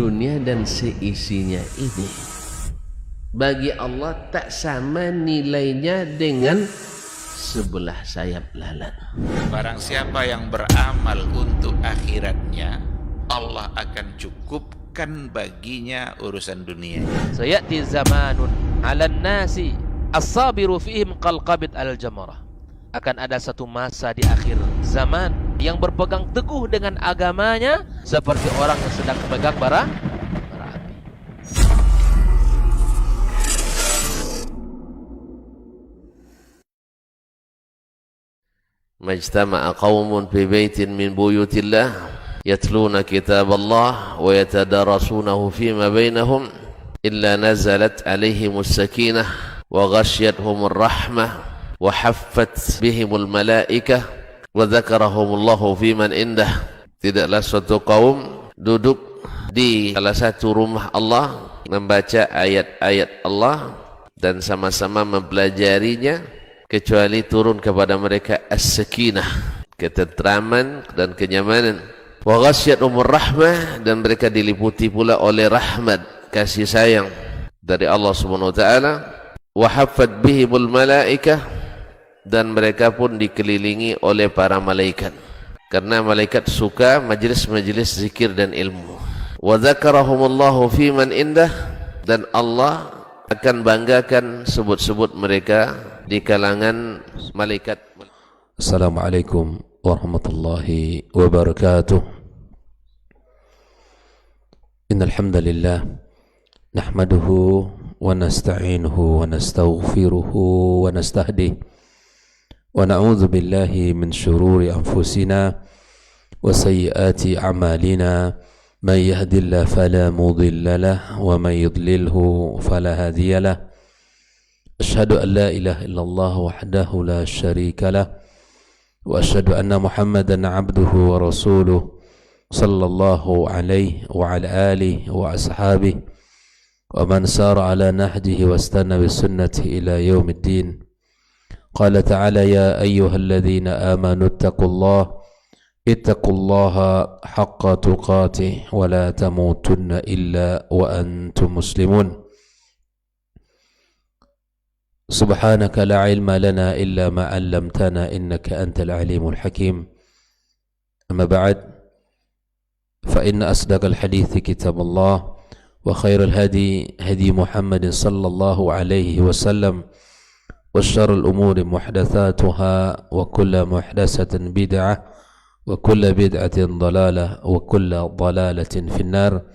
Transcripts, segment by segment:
dunia dan seisinya ini bagi Allah tak sama nilainya dengan sebelah sayap lalat. Barang siapa yang beramal untuk akhiratnya, Allah akan cukupkan baginya urusan dunia. Sayati zamanun 'alan nasi as-sabiru fihim qalqabit al-jamarah. Akan ada satu masa di akhir zaman yang berpegang teguh dengan agamanya seperti orang yang sedang memegang bara api. Majtama'a qaumun fi baitin min buyutillah yatluna kitaballah wa yatadarasunahu fima bainahum illa nazalat alaihimus sakinah wa ghasyiyatuhumur rahmah wa haffat bihimul malaikah wa dzakarahumullahu fiman indah. Tidaklah suatu kaum duduk di salah satu rumah Allah membaca ayat-ayat Allah dan sama-sama mempelajarinya kecuali turun kepada mereka as-sakinah, ketentraman dan kenyamanan, wa ghasyiyatuhumur rahmah, dan mereka diliputi pula oleh rahmat, kasih sayang dari Allah Subhanahu wa taala, wa haffat bihimul malaikah, dan mereka pun dikelilingi oleh para malaikat karena malaikat suka majlis-majlis zikir dan ilmu. Wa dzakarahumullahu fiman indah, dan Allah akan banggakan sebut-sebut mereka di kalangan malaikat. Assalamualaikum warahmatullahi wabarakatuh. Innal hamdalillah nahmaduhu wa nasta'inuhu wa nastaghfiruhu wa nastahdihi wa na'udzu billahi min shururi anfusina wa sayyiati a'malina. Man yahdihillahu fala mudilla lahu wa man yudlilhu fala hadiya lahu. Asyhadu an la ilaha illallah wahdahu la syarika lah wa asyhadu anna Muhammadan abduhu wa rasuluh sallallahu alaihi wa ala alihi wa ashabihi wa man sara ala nahjihi wa istana bi sunnatihi ila yaumiddin. Qala ta'ala ya ayyuhalladzina amanu ittaqullaha haqqa tuqatih wa la tamutunna illa wa antum muslimun. Subhanaka la ilma lana illa ma 'allamtana innaka antal alimul hakim. Amma ba'd, fa inna asdaqal hadithi kitabullah wa khairal hadi hadi Muhammadin sallallahu alaihi wasallam wa syarrul umuri muhdatsatuha wa kullu muhdatsatin bid'ah wa kullu bid'atin dhalalah wa kullu dhalalatin finnar.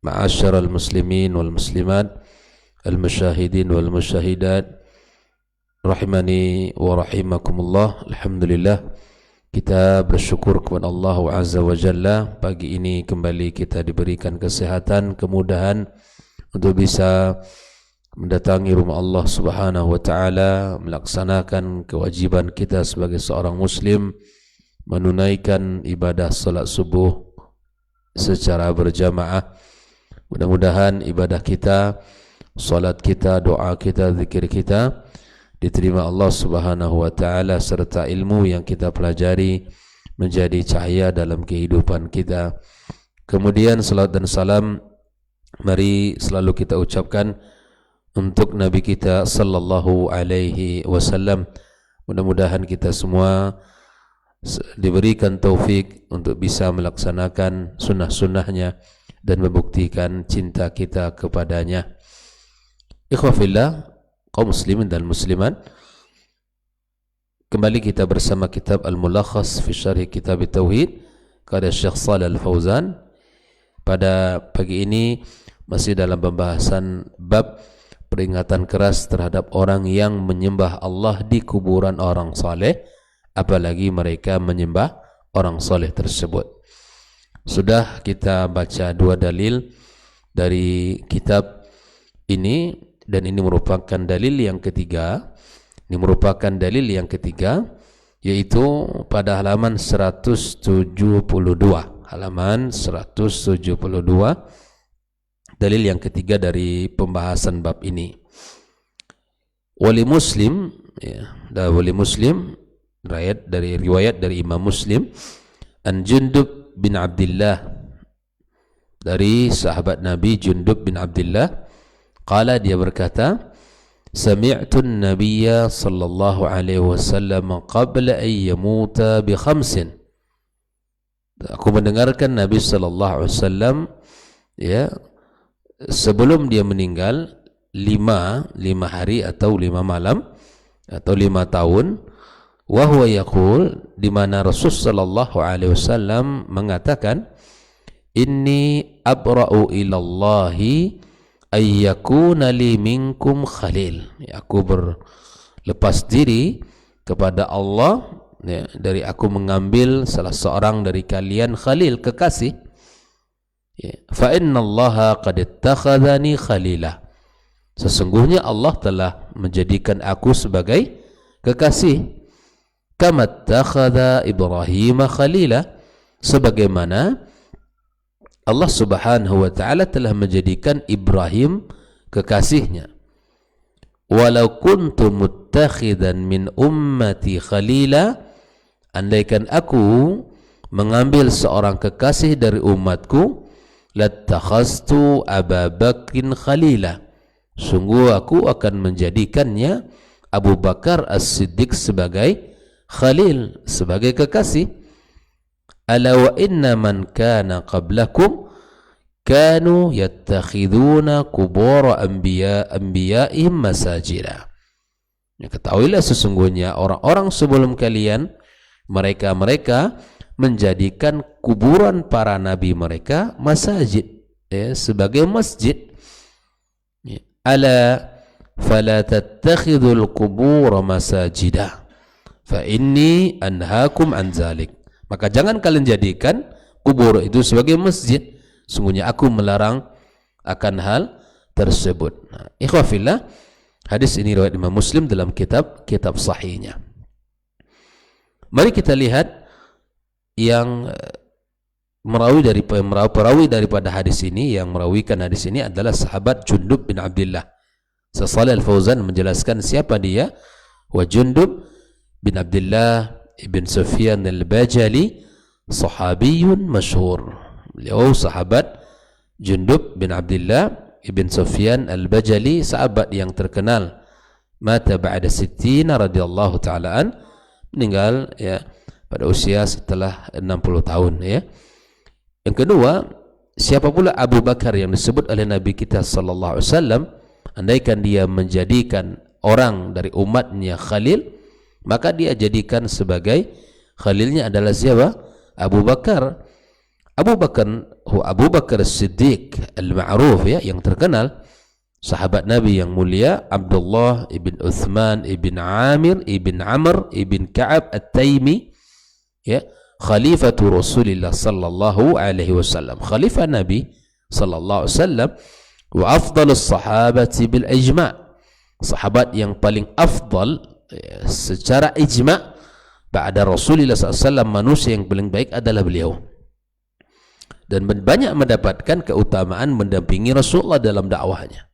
Ma'asyiral muslimin wal muslimat, al-musyahidin wal musyahidat, rahimani wa rahimakumullah. Alhamdulillah, kita bersyukur kepada Allah Azza wa Jalla. Pagi ini kembali kita diberikan kesehatan, kemudahan untuk bisa mendatangi rumah Allah Subhanahu wa taala, melaksanakan kewajiban kita sebagai seorang muslim, menunaikan ibadah salat subuh secara berjamaah. Mudah-mudahan ibadah kita, salat kita, doa kita, zikir kita diterima Allah Subhanahu wa taala, serta ilmu yang kita pelajari menjadi cahaya dalam kehidupan kita. Kemudian salat dan salam mari selalu kita ucapkan untuk Nabi kita sallallahu alaihi wasallam. Mudah-mudahan kita semua diberikan taufik untuk bisa melaksanakan sunnah-sunnahnya dan membuktikan cinta kita kepadanya. Ikhwafillah, kaum muslimin dan muslimat, kembali kita bersama kitab Al-Mulakhas fi Syarh Kitab Tauhid karya Syekh Shalih Al-Fauzan. Pada pagi ini masih dalam pembahasan bab peringatan keras terhadap orang yang menyembah Allah di kuburan orang saleh, apalagi mereka menyembah orang saleh tersebut. Sudah kita baca dua dalil dari kitab ini, dan ini merupakan dalil yang ketiga. Yaitu pada halaman 172. Halaman 172, dalil yang ketiga dari pembahasan bab ini. Wali Muslim, wali Muslim, riwayat dari Imam Muslim, an Jundub bin Abdullah, dari sahabat Nabi Jundub bin Abdullah, qala, dia berkata, sami'tu an-nabiyya sallallahu alaihi wasallam qabla an yamuta bi khamsin. Aku mendengarkan Nabi sallallahu alaihi wasallam ya sebelum dia meninggal 5 hari atau 5 malam atau 5 tahun, wa huwa yaqul, di mana Rasul sallallahu alaihi wasallam mengatakan, inni abra'u ilallahi ayyakuna li minkum khalil. Ya, aku berlepas diri kepada Allah ya, dari aku mengambil salah seorang dari kalian khalil, kekasih. Ya, fa innallaha qad ittakhadhani khalila. Sesungguhnya Allah telah menjadikan aku sebagai kekasih. Kama ittakhadha Ibrahim khalila, sebagaimana Allah Subhanahu wa taala telah menjadikan Ibrahim kekasihnya. Walau kuntu muttakhidan min ummati khalila, andaikan aku mengambil seorang kekasih dari umatku, lattakhastu Abu Bakrin khalila, sungguh aku akan menjadikannya Abu Bakar As-Siddiq sebagai khalil, sebagai kekasih. Ala wa inna man kana qablakum kanu yattakhiduna qubur anbiya'ihim masajida. Ya, ketahuilah sesungguhnya orang-orang sebelum kalian, mereka menjadikan kuburan para nabi mereka masajid, ya, sebagai masjid. Ya. Ala fala tattakhidul qubur masajida fa inni anhaakum an zalik. Maka jangan kalian jadikan kubur itu sebagai masjid, sungguhnya aku melarang akan hal tersebut. Nah, ikhwafillah, hadis ini riwayat Imam Muslim dalam kitab sahihnya. Mari kita lihat yang perawi daripada hadis ini, yang merawikan hadis ini adalah sahabat Jundub bin Abdullah. Shalih Al-Fauzan menjelaskan siapa dia. Wa Jundub bin Abdullah ibn Sufyan al-Bajali sahabiyun masyhur. Beliau sahabat Jundub bin Abdullah ibn Sufyan al-Bajali, sahabat yang terkenal. Mata ba'da 60 radhiyallahu ta'ala an, meninggal ya pada usia setelah 60 tahun ya. Yang kedua, siapa pula Abu Bakar yang disebut oleh Nabi kita sallallahu alaihi wasallam, andaikan dia menjadikan orang dari umatnya khalil, maka dia jadikan sebagai khalilnya adalah siapa? Abu Bakar. Abu Bakar Siddiq al-Ma'ruf ya, yang terkenal, sahabat Nabi yang mulia, Abdullah ibn Uthman ibn Amir ibn Amr ibn Ka'ab at-Taimi ya, khalifatu Rasulillah sallallahu alaihi wasallam, khalifah Nabi sallallahu alaihi wasallam, wa afdalus sahabati bil ijma', sahabat yang paling afdal ya, secara ijma' ba'da Rasulillah sallallahu alaihi wasallam, manusia yang paling baik adalah beliau, dan banyak mendapatkan keutamaan mendampingi Rasulullah dalam dakwahnya.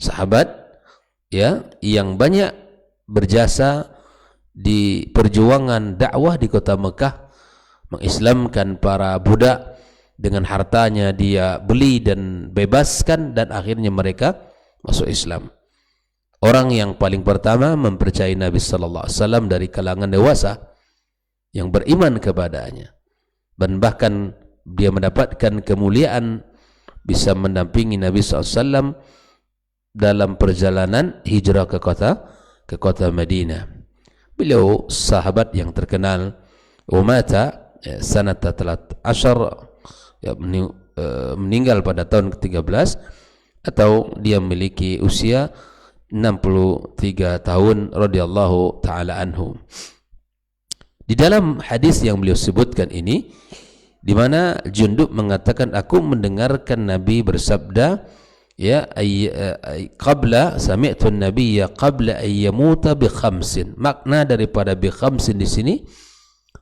Sahabat ya yang banyak berjasa di perjuangan dakwah di kota Mekah, mengislamkan para budak, dengan hartanya dia beli dan bebaskan, dan akhirnya mereka masuk Islam. Orang yang paling pertama mempercayai Nabi sallallahu alaihi wasallam dari kalangan dewasa yang beriman kepadanya, dan bahkan dia mendapatkan kemuliaan bisa mendampingi Nabi sallallahu alaihi wasallam dalam perjalanan hijrah ke kota Madinah. Beliau sahabat yang terkenal, umata sanata 13 ya, meninggal pada tahun ke-13, atau dia memiliki usia 63 tahun radhiyallahu taala anhu. Di dalam hadis yang beliau sebutkan ini, di mana Jundub mengatakan, aku mendengarkan Nabi bersabda, ya qabla sami'tu an-nabiyya qabla an yamuta bi khamsin. Makna daripada bi khamsin di sini,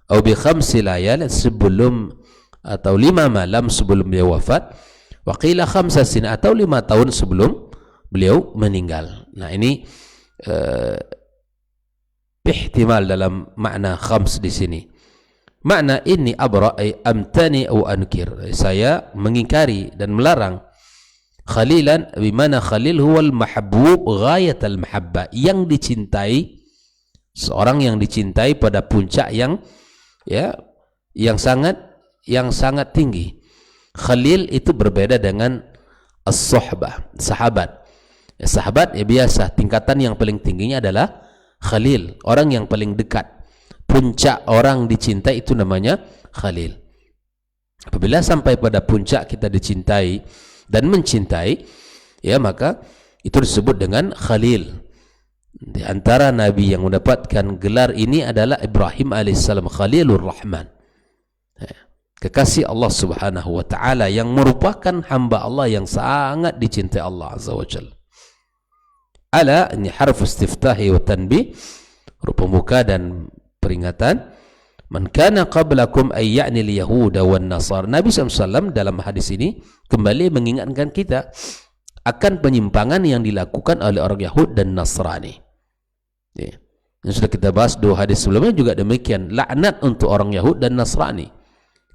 atau bi khamsi layal, sebelum atau 5 malam sebelum beliau wafat, wa qila khamsa sin, atau 5 tahun sebelum beliau meninggal. Nah, ini ihtimal dalam makna khams di sini. Makna ini abra ay amtani au ankir. Saya mengingkari dan melarang. Khalilan bimana khalil huwal mahbub ghayat al mahabbah, yang dicintai, seorang yang dicintai pada puncak yang sangat tinggi. Khalil itu berbeda dengan as-suhbah, sahabat. Sahabat biasa, tingkatan yang paling tingginya adalah khalil, orang yang paling dekat. Puncak orang dicintai itu namanya khalil. Apabila sampai pada puncak kita dicintai dan mencintai, maka itu disebut dengan khalil. Di antara nabi yang mendapatkan gelar ini adalah Ibrahim alaihissalam, Khalilur Rahman, kekasih Allah subhanahu wa ta'ala, yang merupakan hamba Allah yang sangat dicintai Allah azza wa jalla. Ala, ini harf istiftahi wa tanbih, huruf pembuka dan peringatan. Man kana qablakum ay ya'ni al-yahuda wan nasar. Nabi SAW dalam hadis ini kembali mengingatkan kita akan penyimpangan yang dilakukan oleh orang Yahud dan Nasrani. Yang sudah kita bahas 2 hadis sebelumnya juga demikian, laknat untuk orang Yahud dan Nasrani.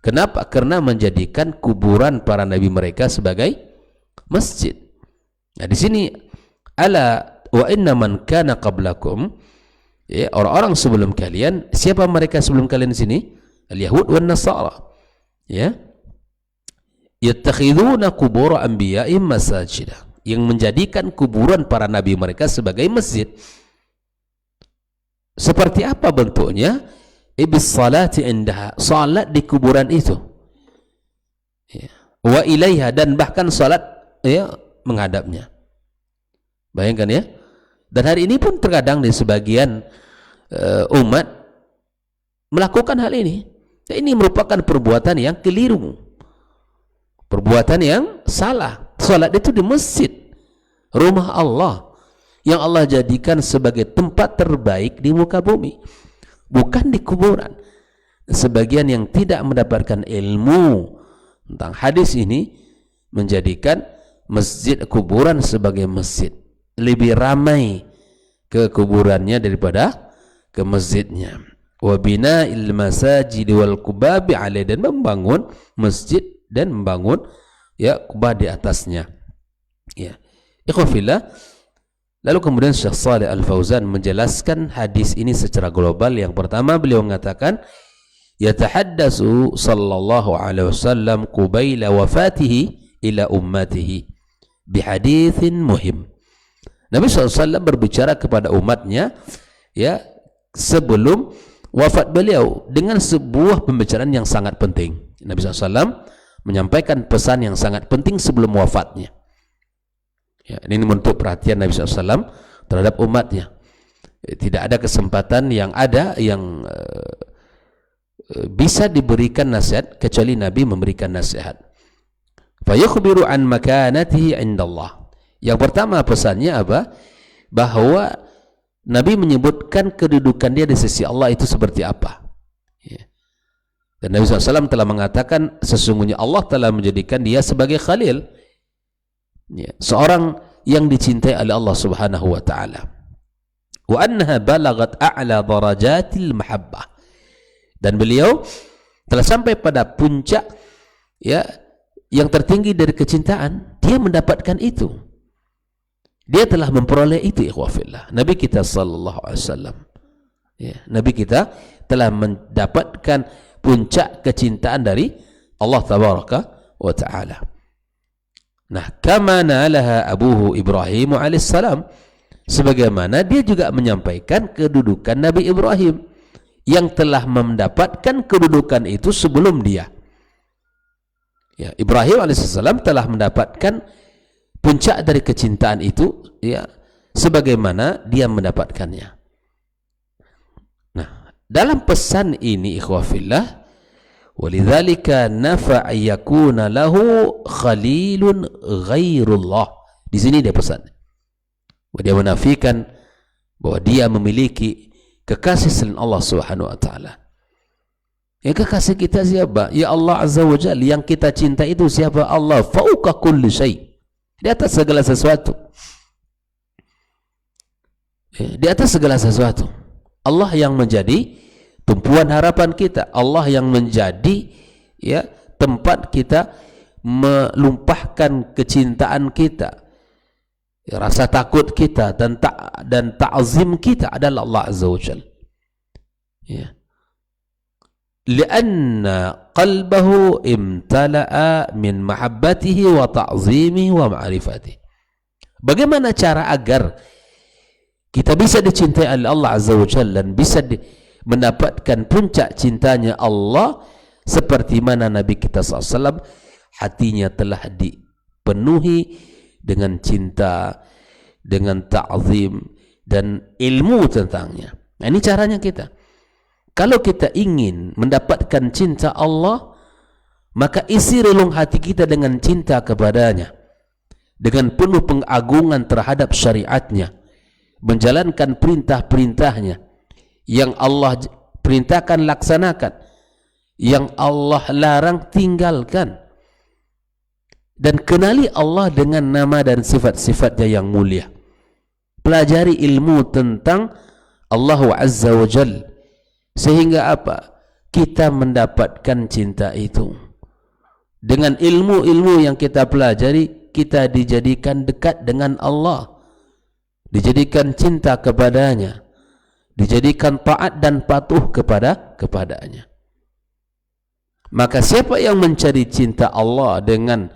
Kenapa? Karena menjadikan kuburan para nabi mereka sebagai masjid. Nah, di sini ala wa inna man kana qablakum, orang-orang sebelum kalian. Siapa mereka sebelum kalian di sini? Al-Yahud wan Nasara. Yattakhiduna qubur anbiya'ihim masajida, yang menjadikan kuburan para nabi mereka sebagai masjid. Seperti apa bentuknya? Ibis salati indaha, salat di kuburan itu. Wa ilaiha, dan bahkan salat menghadapnya. Bayangkan ya. Dan hari ini pun terkadang di sebagian umat melakukan hal ini. Ini merupakan perbuatan yang keliru, perbuatan yang salah. Salat itu di masjid, rumah Allah, yang Allah jadikan sebagai tempat terbaik di muka bumi, bukan di kuburan. Sebagian yang tidak mendapatkan ilmu tentang hadis ini menjadikan masjid kuburan sebagai masjid, lebih ramai ke kuburannya daripada ke masjidnya. Wa bina'il masajid wal qubabi alaih, dan membangun masjid dan membangun kubah di atasnya. Ikhwafillah. Lalu kemudian Syekh Shalih Al-Fauzan menjelaskan hadis ini secara global. Yang pertama, beliau mengatakan yatahaddatsu sallallahu alaihi wasallam qubaila wafatihi ila ummatihi bihaditsin muhim. Nabi SAW berbicara kepada umatnya sebelum wafat beliau dengan sebuah pembicaraan yang sangat penting. Nabi SAW menyampaikan pesan yang sangat penting sebelum wafatnya. Ini bentuk perhatian Nabi SAW terhadap umatnya. Tidak ada kesempatan yang bisa diberikan nasihat kecuali Nabi memberikan nasihat. Fayukhbiru an makanatihi indallah. Yang pertama pesannya apa? Bahwa Nabi menyebutkan kedudukan dia di sisi Allah itu seperti apa. Dan Nabi SAW telah mengatakan sesungguhnya Allah telah menjadikan dia sebagai khalil, seorang yang dicintai oleh Allah Subhanahu wa taala. Wa annaha balagat a'la darajatil mahabbah, dan beliau telah sampai pada puncak yang tertinggi dari kecintaan. Dia mendapatkan itu, dia telah memperoleh itu. Ikhwafillah, Nabi kita sallallahu alaihi wasallam, Nabi kita telah mendapatkan puncak kecintaan dari Allah tabaraka wa taala. Nah, kama nalaha abuhu Ibrahim alaihissalam, sebagaimana dia juga menyampaikan kedudukan Nabi Ibrahim yang telah mendapatkan kedudukan itu sebelum dia. Ibrahim alaihissalam telah mendapatkan puncak dari kecintaan itu, sebagaimana dia mendapatkannya. Nah, dalam pesan ini ikhwafillah, walidzalika nafa yakuna lahu khalilun ghairullah. Di sini dia pesan, dia menafikan bahwa dia memiliki kekasih selain Allah Subhanahu wa taala. Kekasih kita siapa? Ya Allah Azza wa Jalla. Yang kita cinta itu siapa? Allah fauqa kulli syai, di atas segala sesuatu. Di atas segala sesuatu. Allah yang menjadi tumpuan harapan kita, Allah yang menjadi ya tempat kita melumpahkan kecintaan kita, ya, rasa takut kita dan ta'zim kita adalah Allah Azza wa Jalla. Ya. Lianna qalbahu imtala'a min mahabbatihi wa ta'zimihi wa ma'rifatihi. Bagaimana cara agar kita bisa dicintai oleh Allah Azza wa Jalla dan bisa mendapatkan puncak cintanya Allah, seperti mana Nabi kita SAW hatinya telah dipenuhi dengan cinta, dengan ta'zim dan ilmu tentangnya. Nah, ini caranya kita. Kalau kita ingin mendapatkan cinta Allah, maka isi relung hati kita dengan cinta kepadanya, dengan penuh pengagungan terhadap syariatnya, menjalankan perintah-perintahnya, yang Allah perintahkan laksanakan, yang Allah larang tinggalkan, dan kenali Allah dengan nama dan sifat-sifatnya yang mulia. Pelajari ilmu tentang Allah Azza wa Jalla, sehingga apa? Kita mendapatkan cinta itu. Dengan ilmu-ilmu yang kita pelajari, kita dijadikan dekat dengan Allah, dijadikan cinta kepadanya, dijadikan taat dan patuh kepadanya. Maka siapa yang mencari cinta Allah dengan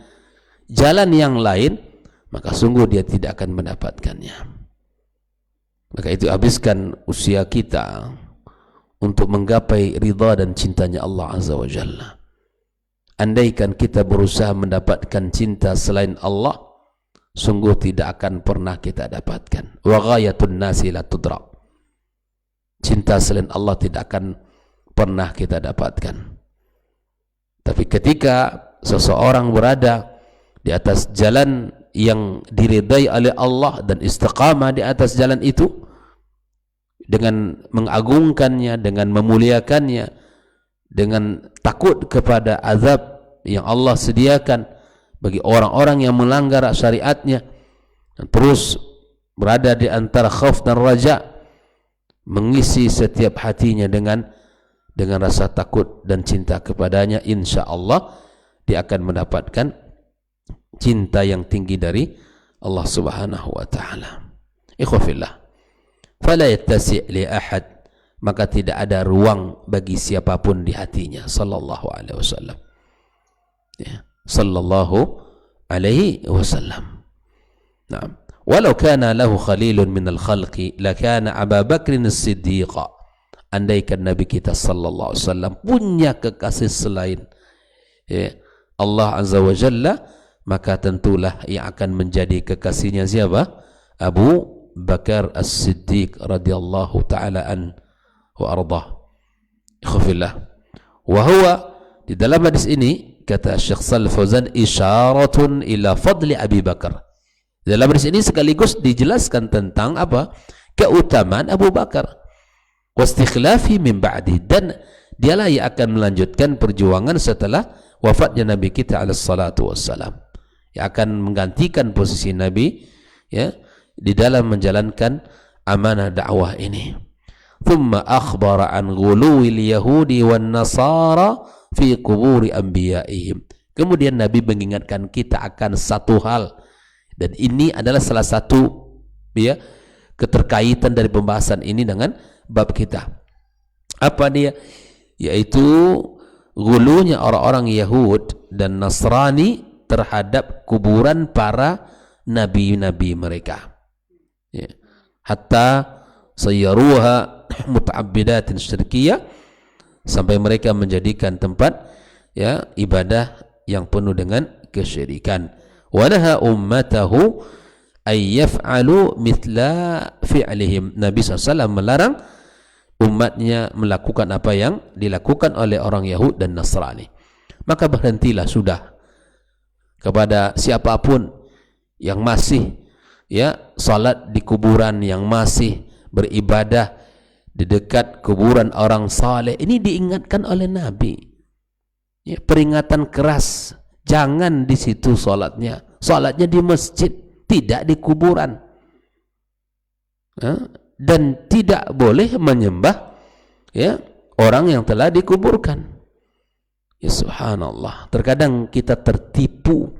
jalan yang lain, maka sungguh dia tidak akan mendapatkannya. Maka itu, habiskan usia kita untuk menggapai ridha dan cintanya Allah Azza wa Jalla. Andaikan kita berusaha mendapatkan cinta selain Allah, sungguh tidak akan pernah kita dapatkan. Wa ghayatun nasi la tudrak. Cinta selain Allah tidak akan pernah kita dapatkan. Tapi ketika seseorang berada di atas jalan yang diridai oleh Allah dan istiqamah di atas jalan itu, dengan mengagungkannya, dengan memuliakannya, dengan takut kepada azab yang Allah sediakan bagi orang-orang yang melanggar syariatnya, dan terus berada di antara khauf dan raja, mengisi setiap hatinya dengan rasa takut dan cinta kepadanya, insya Allah dia akan mendapatkan cinta yang tinggi dari Allah Subhanahu wa Ta'ala. Ikhwafillah, fala yattasi' li ahad, maka tidak ada ruang bagi siapapun di hatinya, sallallahu alaihi wasallam. Ya, sallallahu alaihi wasallam. Naam. Walau kana lahu khalilun minal khalqi lakana Abu Bakr as-Siddiq. Andaikan Nabi kita sallallahu alaihi wasallam punya kekasih selain Allah Azza wa Jalla, maka tentulah yang akan menjadi kekasihnya siapa? Abu Bakar As-Siddiq radhiyallahu ta'ala an wa ardah. Ikhwafillah. Wa huwa, di dalam hadis ini kata Syekh Shalih Fauzan, isyaratun ila fadli Abi Bakar. Dalam hadis ini sekaligus dijelaskan tentang apa? Keutamaan Abu Bakar. Wastikhlafi min ba'di, dan dialah yang akan melanjutkan perjuangan setelah wafatnya Nabi kita alaihi salatu wassalam, yang akan menggantikan posisi Nabi ya di dalam menjalankan amanah dakwah ini. Thumma akhbara an ghuluwil yahudi wan nasara fi quburi anbiya'ihim. Kemudian Nabi mengingatkan kita akan satu hal, dan ini adalah salah satu ya keterkaitan dari pembahasan ini dengan bab kita. Apa dia? Yaitu ghulunya orang-orang Yahud dan Nasrani terhadap kuburan para nabi-nabi mereka. Ya. Hatta sayyaruha muta'abbidatin syirkiyah, sampai mereka menjadikan tempat ya ibadah yang penuh dengan kesyirikan. Wa naha ummatahu ay yaf'alu mithla fi'lihim. Nabi SAW melarang umatnya melakukan apa yang dilakukan oleh orang Yahud dan Nasrani. Maka berhentilah sudah kepada siapapun yang masih ya salat di kuburan, yang masih beribadah di dekat kuburan orang saleh. Ini diingatkan oleh Nabi ya, peringatan keras, jangan di situ salatnya di masjid, tidak di kuburan ya, dan tidak boleh menyembah ya orang yang telah dikuburkan. Ya subhanallah, terkadang kita tertipu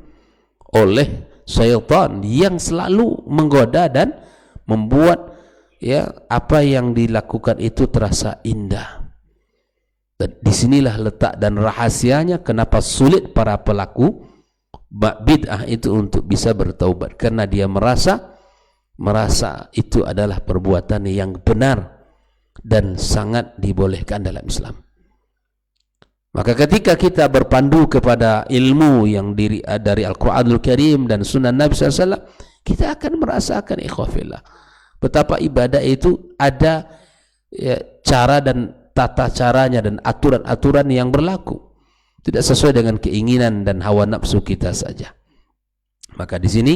oleh syaitan yang selalu menggoda dan membuat ya apa yang dilakukan itu terasa indah. Dan disinilah letak dan rahasianya kenapa sulit para pelaku bid'ah itu untuk bisa bertaubat, karena dia merasa itu adalah perbuatan yang benar dan sangat dibolehkan dalam Islam. Maka ketika kita berpandu kepada ilmu yang dari Al-Quranul Karim dan Sunnah Nabi SAW, kita akan merasakan ikhwafillah betapa ibadah itu ada ya, cara dan tata caranya dan aturan-aturan yang berlaku, tidak sesuai dengan keinginan dan hawa nafsu kita saja. Maka di sini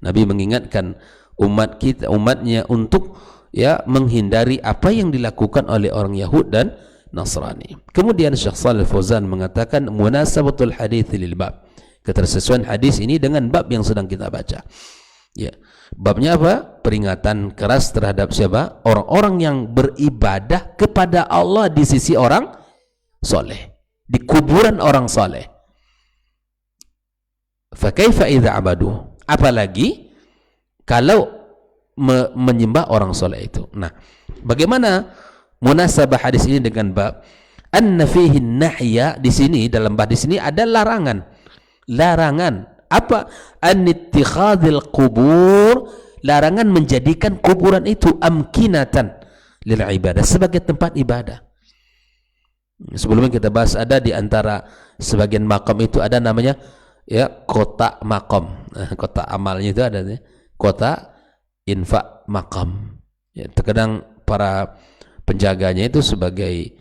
Nabi mengingatkan umatnya untuk ya menghindari apa yang dilakukan oleh orang Yahud dan Nasrani. Kemudian Syekh Shalih Fauzan mengatakan munasabatul hadits lil bab, ketersesuaian hadis ini dengan bab yang sedang kita baca. Ya, babnya apa? Peringatan keras terhadap siapa? Orang-orang yang beribadah kepada Allah di sisi orang soleh, di kuburan orang soleh. Fa kaifa idza abadu? Apalagi kalau menyembah orang soleh itu. Nah, bagaimana munasabah hadis ini dengan bab? Anna fihi nahya, di sini dalam bab di sini ada larangan. Larangan apa? An-ittikhadil qubur, larangan menjadikan kuburan itu amkinatan lil ibadah, sebagai tempat ibadah. Sebelumnya kita bahas ada di antara sebagian makam itu ada namanya ya kotak makam. Kotak amalnya itu ada ya, kotak infak makam. Ya, terkadang para penjaganya itu sebagai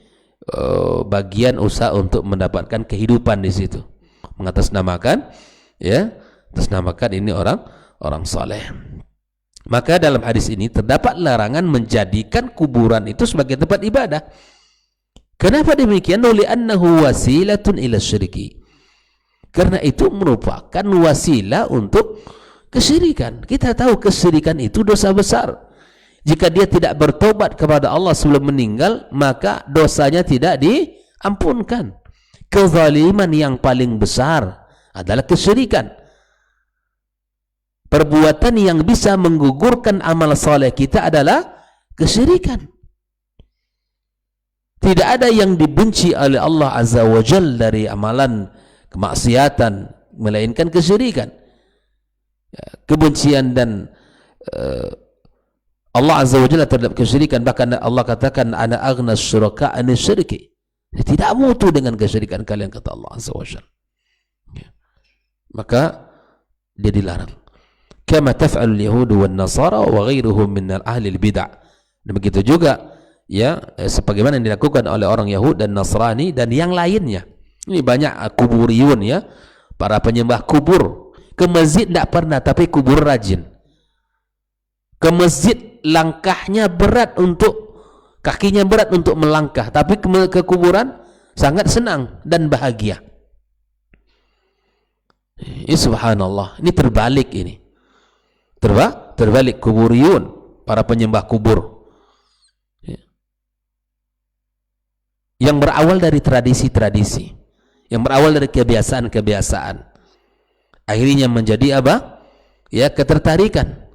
bagian usaha untuk mendapatkan kehidupan di situ, mengatasnamakan ya, atasnamakan ini orang saleh. Maka dalam hadis ini terdapat larangan menjadikan kuburan itu sebagai tempat ibadah. Kenapa demikian? Li'annahu wasilatun ila syirki, karena itu merupakan wasilah untuk kesyirikan. Kita tahu kesyirikan itu dosa besar. Jika dia tidak bertobat kepada Allah sebelum meninggal, maka dosanya tidak diampunkan. Kezaliman yang paling besar adalah kesyirikan. Perbuatan yang bisa menggugurkan amal saleh kita adalah kesyirikan. Tidak ada yang dibenci oleh Allah Azza wa Jalla dari amalan kemaksiatan melainkan kesyirikan. Kebencian dan Allah Azza wa Jalla terhadap kesyirikan, bahkan Allah katakan ana aghna syuraka an syirki, tidak mutu dengan kesyirikan kalian, kata Allah Azza wa Jalla. Maka dia dilarang. Kama taf'al al-yahud wan nasara wa ghairuhum min ahli al-bid'ah. Dan begitu juga ya sebagaimana yang dilakukan oleh orang Yahud dan Nasrani dan yang lainnya. Ini banyak kuburiyun ya, para penyembah kubur. Ke masjid tidak pernah, tapi kubur rajin. Ke masjid langkahnya berat kakinya berat untuk melangkah, tapi ke kuburan sangat senang dan bahagia. Ini subhanallah, ini terbalik ini. Terbalik kuburiyun, para penyembah kubur. Yang berawal dari tradisi-tradisi, yang berawal dari kebiasaan-kebiasaan, akhirnya menjadi apa? Ya, ketertarikan.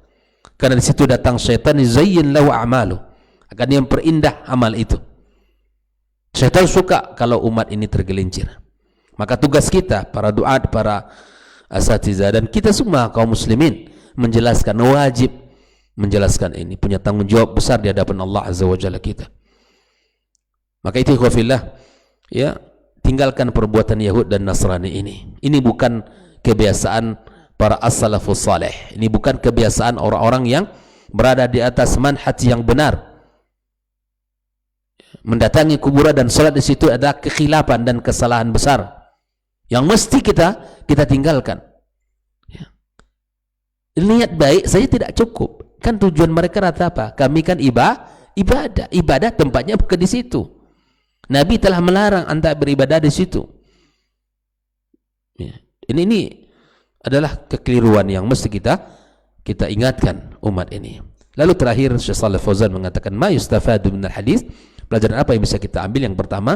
Karena di situ datang syaitan, zayyin lahu a'malu, akan yang perindah amal itu. Syaitan suka kalau umat ini tergelincir. Maka tugas kita, para duat, para asatizah, dan kita semua kaum muslimin menjelaskan, wajib menjelaskan ini, punya tanggung jawab besar di hadapan Allah Azza wa Jalla kita. Maka itu ikhwafillah ya, tinggalkan perbuatan Yahud dan Nasrani ini. Ini bukan kebiasaan para as-salafus salih. Ini bukan kebiasaan orang-orang yang berada di atas manhaj yang benar. Mendatangi kuburan dan salat di situ adalah kekhilafan dan kesalahan besar yang mesti kita tinggalkan. Ya. Niat baik saya tidak cukup. Kan tujuan mereka rata apa? Kami kan ibadah tempatnya bukan di situ. Nabi telah melarang anda beribadah di situ. Ya. Ini adalah kekeliruan yang mesti kita ingatkan umat ini. Lalu terakhir Syekh Shalih Fauzan mengatakan ma yustafadu minal hadis, Pelajaran apa yang bisa kita ambil? Yang pertama,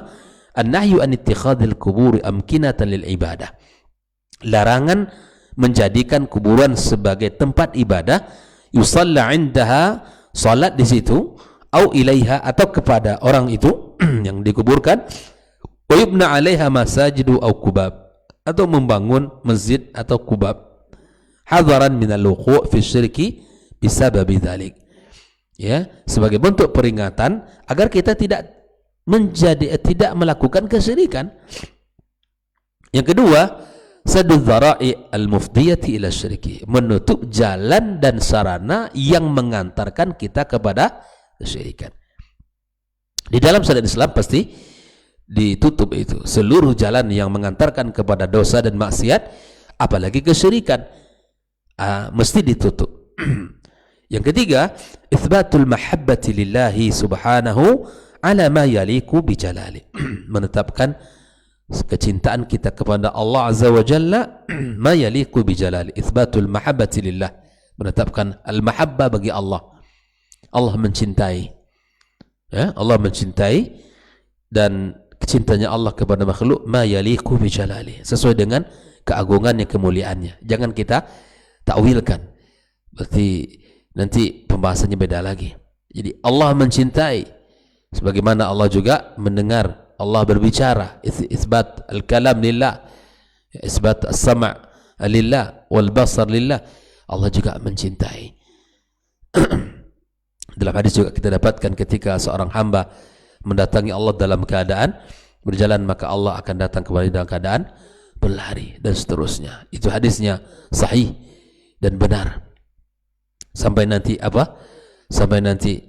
an-nahyu an ittikhadil kuburi amkinatan lil ibadah. Larangan menjadikan kuburan sebagai tempat ibadah, yusalla indaha, salat di situ, au ilaiha, atau kepada orang itu yang dikuburkan, wa yubna 'alaiha masajidu au kubab, atau membangun masjid atau kubab, hadaran minal wuqu' fi syirki bisababi dzalik. Ya, sebagai bentuk peringatan agar kita tidak melakukan kesyirikan. Yang kedua, saddu dzara'i al-mufdiyati ila syirki, menutup jalan dan sarana yang mengantarkan kita kepada kesyirikan. Di dalam syariat Islam pasti ditutup itu seluruh jalan yang mengantarkan kepada dosa dan maksiat, apalagi kesyirikan, mesti ditutup. Yang ketiga, itsbatul mahabbati lillahi subhanahu ala ma yaliku bijalali, menetapkan kecintaan kita kepada Allah azza wa jalla ma yaliku bijalali, itsbatul mahabbati lillah, menetapkan al-mahabbah bagi Allah. Allah mencintai, ya, Allah mencintai, dan cintanya Allah kepada makhluk ma yaliku bijalali, sesuai dengan keagungannya, kemuliaannya. Jangan kita takwilkan, berarti nanti pembahasannya beda lagi. Jadi Allah mencintai, sebagaimana Allah juga mendengar, Allah berbicara, isbat al-kalam lillah, isbat as-sam' lillah wal basar lillah. Allah juga mencintai. Dalam hadis juga kita dapatkan ketika seorang hamba mendatangi Allah dalam keadaan berjalan, maka Allah akan datang kembali dalam keadaan berlari, dan seterusnya. Itu hadisnya sahih dan benar. Sampai nanti apa? Sampai nanti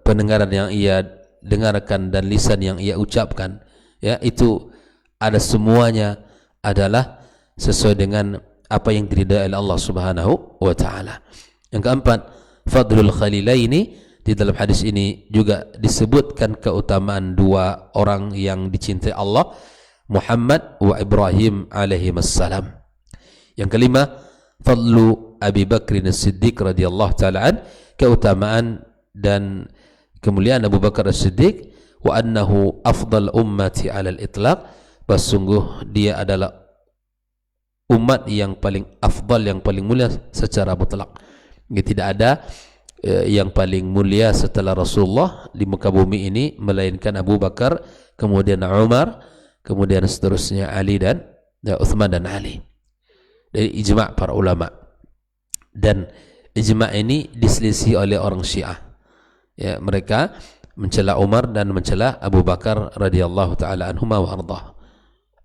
pendengaran yang ia dengarkan dan lisan yang ia ucapkan, ya, itu ada semuanya adalah sesuai dengan apa yang diridai oleh Allah Subhanahu wa taala. Yang keempat, fadlul khalilaini, di dalam hadis ini juga disebutkan keutamaan dua orang yang dicintai Allah, Muhammad wa Ibrahim alaihi wassalam. Yang kelima, fadlu Abi Bakr as-Siddiq radhiyallahu taala an, keutamaan dan kemuliaan Abu Bakar as-Siddiq, wa annahu afdal ummati 'ala al-itlaq, sungguh dia adalah umat yang paling afdal, yang paling mulia secara mutlak. Tidak ada yang paling mulia setelah Rasulullah di muka bumi ini melainkan Abu Bakar, kemudian Umar, kemudian seterusnya Ali dan Uthman dan Ali. Dari ijma' para ulama. Dan ijma' ini diselisih oleh orang Syiah. Ya, mereka mencela Umar dan mencela Abu Bakar radhiyallahu taala anhuma wa ardhah.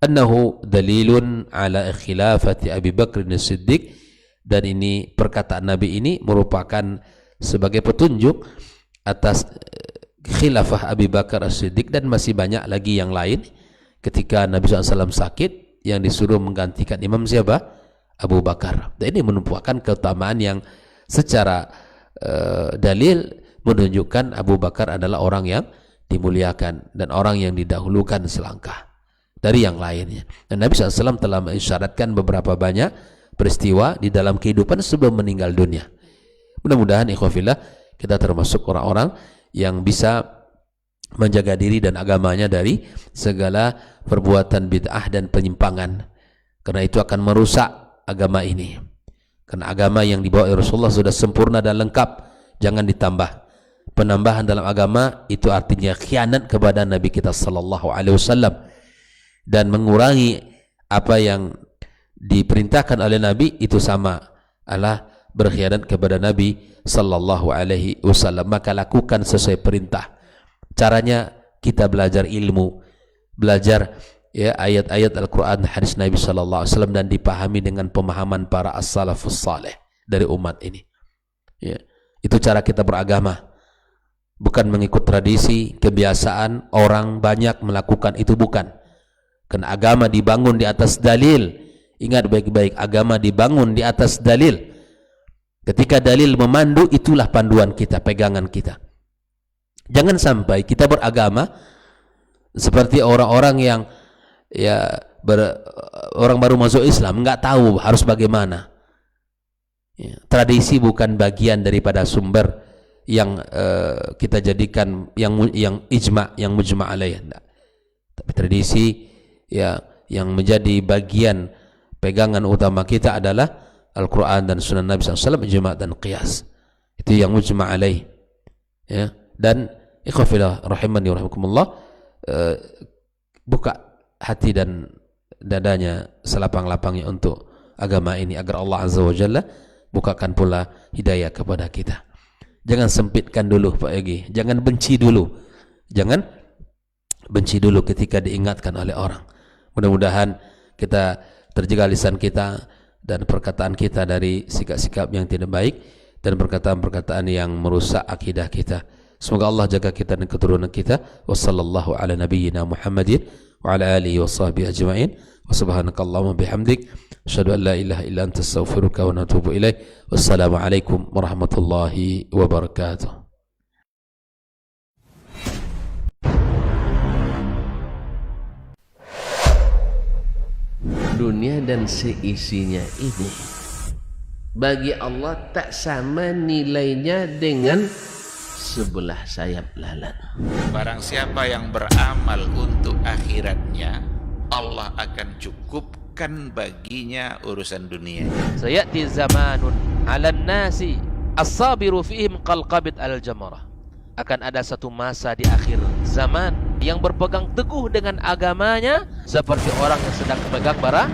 Annahu dalilun ala khilafati Abi Bakr as-Siddiq, dan ini perkataan Nabi ini merupakan sebagai petunjuk atas khilafah Abi Bakar as-Siddiq, dan masih banyak lagi yang lain. Ketika Nabi SAW sakit, yang disuruh menggantikan imam siapa? Abu Bakar. Dan ini menunjukkan keutamaan yang secara dalil menunjukkan Abu Bakar adalah orang yang dimuliakan dan orang yang didahulukan selangkah dari yang lainnya. Dan Nabi SAW telah mengisyaratkan beberapa banyak peristiwa di dalam kehidupan sebelum meninggal dunia. Mudah-mudahan ikhwafillah kita termasuk orang-orang yang bisa menjaga diri dan agamanya dari segala perbuatan bid'ah dan penyimpangan, karena itu akan merusak agama ini. Karena agama yang dibawa oleh Rasulullah sudah sempurna dan lengkap, jangan ditambah. Penambahan dalam agama itu artinya khianat kepada Nabi kita sallallahu alaihi wasallam, dan mengurangi apa yang diperintahkan oleh Nabi itu sama adalah berkhianat kepada Nabi sallallahu alaihi wasallam. Maka lakukan sesuai perintah. Caranya kita belajar ilmu, belajar ya ayat-ayat Al-Quran, hadis Nabi sallallahu alaihi wasallam, dan dipahami dengan pemahaman para as-salafus saleh dari umat ini. Ya, itu cara kita beragama. Bukan mengikut tradisi, kebiasaan orang banyak melakukan itu, bukan. Karena agama dibangun di atas dalil. Ingat baik-baik, agama dibangun di atas dalil. Ketika dalil memandu, itulah panduan kita, pegangan kita. Jangan sampai kita beragama seperti orang-orang yang orang baru masuk Islam, nggak tahu harus bagaimana. Ya, tradisi bukan bagian daripada sumber yang kita jadikan yang ijma, yang mujma' alaih, enggak. Tapi tradisi ya yang menjadi bagian pegangan utama kita adalah Al-Quran dan Sunnah Nabi SAW, ijma' dan qiyas. Itu yang mujma' alaih. Ya. Dan ikhwafillah rahimani rahimakumullah, buka hati dan dadanya selapang-lapangnya untuk agama ini agar Allah Azza wa Jalla bukakan pula hidayah kepada kita. Jangan sempitkan dulu Pak Yogi, jangan benci dulu. Jangan benci dulu ketika diingatkan oleh orang. Mudah-mudahan kita terjaga lisan kita dan perkataan kita dari sikap-sikap yang tidak baik dan perkataan-perkataan yang merusak akidah kita. Semoga Allah jaga kita dan keturunan kita. Wassallallahu ala nabiyyina Muhammadin wa ala alihi wa sahbihi ajma'in. Wa subhanakallahumma bihamdik asyhadu an la ilaha illa anta astaghfiruka wa atubu ilaik. Wassalamu alaikum warahmatullahi wabarakatuh. Dunia dan seisinya ini bagi Allah tak sama nilainya dengan sebelah sayap lalat. Barang siapa yang beramal untuk akhiratnya, Allah akan cukupkan baginya urusan dunia. Sayati zamanun 'alan nasi as-sabiru fihim qalqabit al-jamarah. Akan ada satu masa di akhir zaman yang berpegang teguh dengan agamanya seperti orang yang sedang memegang bara